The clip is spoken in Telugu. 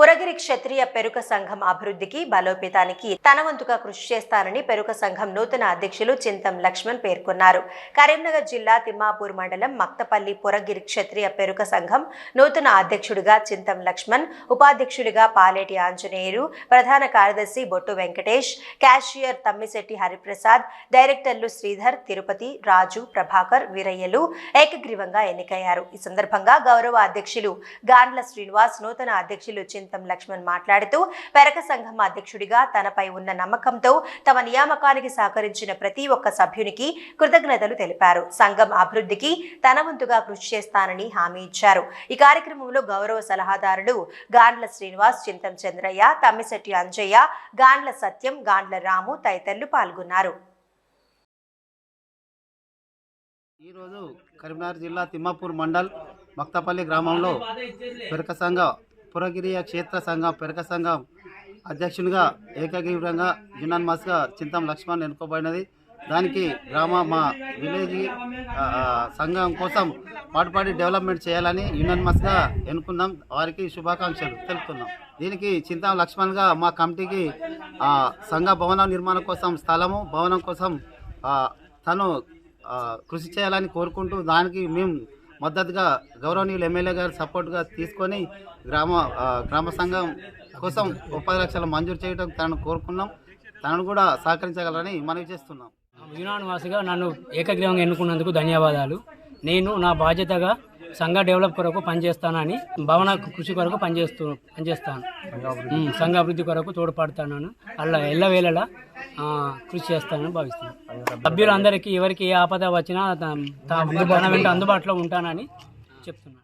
పురగిరి క్షత్రియ పెరుక సంఘం అభివృద్ధికి బలోపేతానికి తన వంతుగా కృషి చేస్తానని పెరుక సంఘం నూతన అధ్యక్షులు చింతం లక్ష్మణ్ పేర్కొన్నారు. కరీంనగర్ జిల్లా తిమ్మాపూర్ మండలం మక్తపల్లి పురగిరి క్షత్రియ పెరుక సంఘం నూతన అధ్యక్షుడిగా చింతం లక్ష్మణ్, ఉపాధ్యక్షుడిగా పాలేటి ఆంజనేయులు, ప్రధాన కార్యదర్శి బొట్టు వెంకటేష్, క్యాషియర్ తమ్మిశెట్టి హరిప్రసాద్, డైరెక్టర్లు శ్రీధర్, తిరుపతి, రాజు, ప్రభాకర్, వీరయ్యలు ఏకగ్రీవంగా ఎన్నికయ్యారు. ఈ సందర్భంగా గౌరవ అధ్యక్షులు గాండ్ల శ్రీనివాస్, నూతన అధ్యక్షులు చింతం లక్ష్మణ్ మాట్లాడుతూ పెరక సంఘం అధ్యక్షుడిగా తనపై ఉన్న నమ్మకంతో తమ నియామకానికి సహకరించిన ప్రతి ఒక్క సభ్యునికి కృతజ్ఞతలు తెలిపారు. సంఘం అభివృద్ధికి తన వంతుగా కృషి చేస్తానని హామీ ఇచ్చారు. ఈ కార్యక్రమంలో గౌరవ సలహాదారులు గాండ్ల శ్రీనివాస్, చింతం చంద్రయ్య, తమ్మిశెట్టి అంజయ్య, గాండ్ల సత్యం, గాండ్ల రాము తదితరులు పాల్గొన్నారు. ఈరోజు కరీంనగర్ జిల్లా తిమ్మాపూర్ మండల్ మక్తపల్లి గ్రామంలో పెరక సంఘ పురగిరి క్షేత్ర సంఘం పెరక సంఘం అధ్యక్షునిగా ఏకగ్రీవంగా యునానిమస్గా చింతం లక్ష్మణ్ ఎన్నుకోబడినది. దానికి మా విలేజ్ సంఘం కోసం పాటుపడి డెవలప్మెంట్ చేయాలని యునానిమస్గా ఎన్నుకున్నాం. వారికి శుభాకాంక్షలు తెలుపుతున్నాం. దీనికి చింతం లక్ష్మణ్గా మా కమిటీకి సంఘ భవనం నిర్మాణం కోసం స్థలము, భవనం కోసం తను కృషి చేయాలని కోరుకుంటూ దానికి మేము మద్దతుగా గౌరవనీయులు ఎమ్మెల్యే గారు సపోర్ట్గా తీసుకొని గ్రామ సంఘం కోసం 30 లక్షలు మంజూరు చేయడం తనను కోరుకున్నాం. తనను కూడా సహకరించగలరని మనవి చేస్తున్నాం. యునానిమస్గా నన్ను ఏకగ్రీవంగా ఎన్నుకున్నందుకు ధన్యవాదాలు. నేను నా బాధ్యతగా సంఘ డెవలప్ కొరకు పనిచేస్తానని, భవన కృషి కొరకు పనిచేస్తాను, సంఘ అభివృద్ధి కొరకు తోడ్పడతాను, అలా ఎల్లవేళలా కృషి చేస్తానని భావిస్తున్నాను. సభ్యులందరికీ ఎవరికి ఏ ఆపద వచ్చినా తన వెంట అందుబాటులో ఉంటానని చెప్తున్నాను.